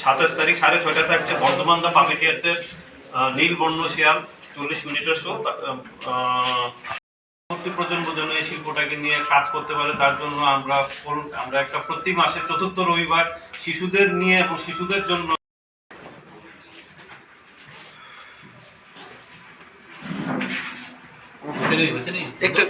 27 তারিখ 6:30 থাকছে বর্ধমান দা পাপিটিয়ার্সের নীল বর্ণ শিয়াল 40 মিনিটের শো। পরবর্তী প্রজন্ম যেন এই শিল্পটাকে নিয়ে কাজ করতে পারে তার জন্য আমরা একটা প্রতি মাসের 4র্থ রবিবার শিশুদের নিয়ে এবং শিশুদের জন্য একটু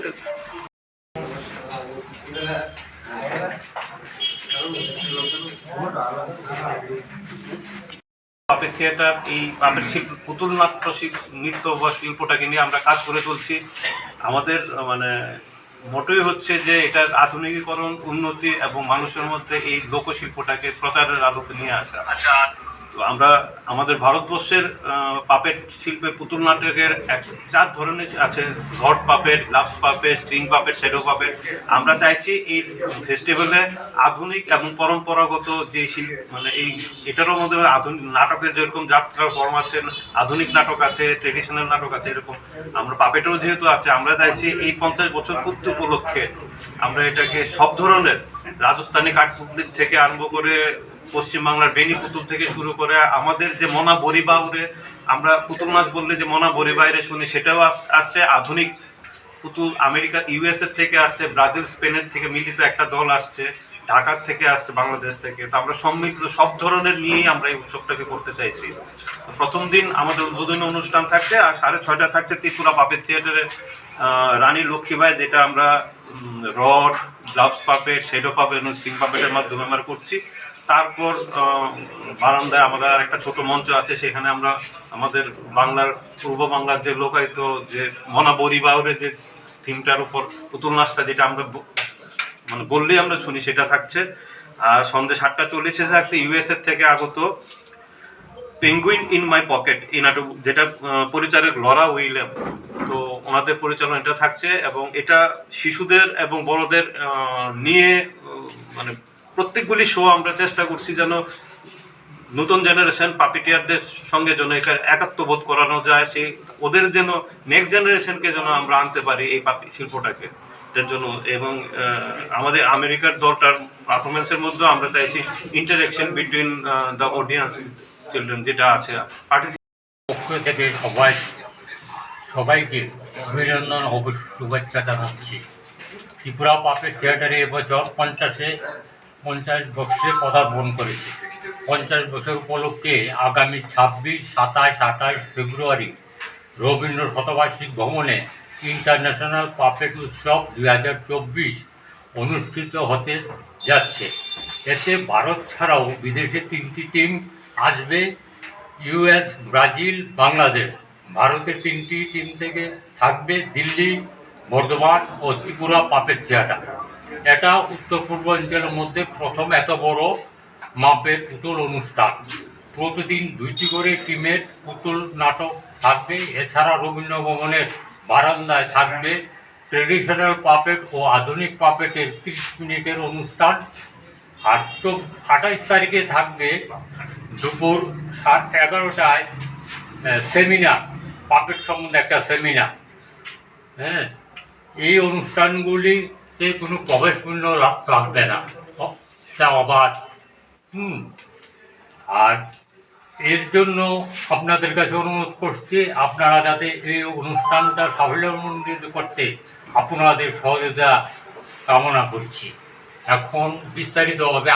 পাপেট থিয়েটার এই পাপেট শিল্প পুতুল নাট্য নৃত্য বা শিল্পটাকে নিয়ে আমরা কাজ করে চলছি। আমাদের মানে মোটোই হচ্ছে যে এটার আধুনিকীকরণ, উন্নতি এবং মানুষের মধ্যে এই লোকশিল্পটাকে প্রচারের আলোতে নিয়ে আসা। তো আমরা আমাদের ভারতবর্ষের পাপেট শিল্পে পুতুল নাটকের 4 ধরনের আছে: ঘট puppet, gloves puppet, string puppet, shadow puppet. আমরা চাইছি এই ফেস্টিভ্যালে আধুনিক এবং পরম্পরাগত যে মানে এই এটারও মধ্যে আধুনিক নাটকের যেরকম যাত্রার ফর্ম আছে, আধুনিক নাটক আছে, ট্রেডিশনাল নাটক আছে, এরকম আমরা পাপেটও যেহেতু আছে, আমরা চাইছি এই 50 বছর পূর্তি উপলক্ষে আমরা এটাকে সব ধরনের রাজস্থানী কাঠপুতলির থেকে আরম্ভ করে পশ্চিমবাংলার বেনি পুতুল থেকে শুরু করে আমাদের যে মনা বরিবাউরে আমরা পুতুল নাচ বললে যে মনা বরিবাইরে শুনি, সেটাও আসছে। আধুনিক পুতুল আমেরিকা ইউএসএ থেকে আসছে, ব্রাজিল স্পেনের থেকে মিলিত একটা দল আসছে, ঢাকার থেকে আসছে, বাংলাদেশ থেকে। তো আমরা সম্মিলিত সব ধরনের নিয়েই আমরা এই উৎসবটাকে করতে চাইছি। প্রথম দিন আমাদের উদ্বোধনী অনুষ্ঠান থাকছে, আর 6:30 থাকছে ত্রিপুরা পাপেট থিয়েটারের রানী লক্ষ্মীবাই, যেটা আমরা rod, gloves puppet, shadow puppet এবং স্ট্রিং পাপেটের মাধ্যমে আমরা করছি। তারপর বারান্দায় আমাদের একটা ছোট মঞ্চ আছে, সেখানে আমরা আমাদের বাংলার পূর্ব বাংলার যে লোকায়িত যে মনা বরিবাউরের যে থিমটার উপর পুতুল নাচটা, যেটা আমরা মানে বললেই আমরা শুনি, সেটা থাকছে। আর সন্ধ্যে 7:40 থাকছে ইউএসএ থেকে আগত পেঙ্গুইন ইন মাই পকেট এই নাটক, যেটা পরিচালক লরা উইলিয়াম, তো ওনাদের পরিচালনা এটা থাকছে। এবং এটা শিশুদের এবং বড়দের নিয়ে মানে প্রত্যেকগুলি শো আমরা চেষ্টা করছি যেন নতুন জেনারেশন পাপিটিয়ারদের সঙ্গে যেন একাত্মবোধ করানো যায়, সেই ওদের যেন নেক্সট জেনারেশনকে যেন আমরা আনতে পারি এই পাপি শিল্পটাকে এর জন্য। এবং আমাদের আমেরিকার দলটার পারফরমেন্সের মধ্যেও আমরা চাইছি interaction between the audience children, যেটা আছে। পক্ষ থেকে সবাইকে অভিনন্দন ও শুভেচ্ছা জানাচ্ছি। ত্রিপুরা পাপেট থিয়েটারে এবছর 50 বর্ষে পদার্পণ করেছে। 50 বছর উপলক্ষে আগামী 26, 27, 28 ফেব্রুয়ারি রবীন্দ্র শতবার্ষিক ভ্রমণে ইন্টারন্যাশনাল পাপেট উৎসব 2024 অনুষ্ঠিত হতে যাচ্ছে। এতে ভারত ছাড়াও বিদেশে 3টি টিম আসবে: ইউএস, ব্রাজিল, বাংলাদেশ। ভারতের 3টি টিম থেকে থাকবে দিল্লি, বর্ধমান ও ত্রিপুরা পাপেট থিয়েটার। এটা উত্তর পূর্বাঞ্চলের মধ্যে প্রথম এত বড় মাপের পুতুল অনুষ্ঠান। প্রতিদিন 2টি করে টিমের পুতুল নাটক থাকবে। এছাড়া রবীন্দ্র ভবনের বারান্দায় থাকবে ট্রেডিশনাল পাপেট ও আধুনিক পাপেটের 30 মিনিটের অনুষ্ঠান। আর 28 তারিখে থাকবে দুপুর 11টায় সেমিনার, পাপেট সম্বন্ধে একটা সেমিনার। হ্যাঁ, এই অনুষ্ঠানগুলিতে কোনো প্রবেশ মূল্য লাগবে না, অবাধ। আর এর জন্য আপনাদের কাছে অনুরোধ করছি, আপনারা যাতে এই অনুষ্ঠানটা সাফল্যমণ্ডিত করতে আপনাদের সহযোগিতা কামনা করছি। এখন বিস্তারিতভাবে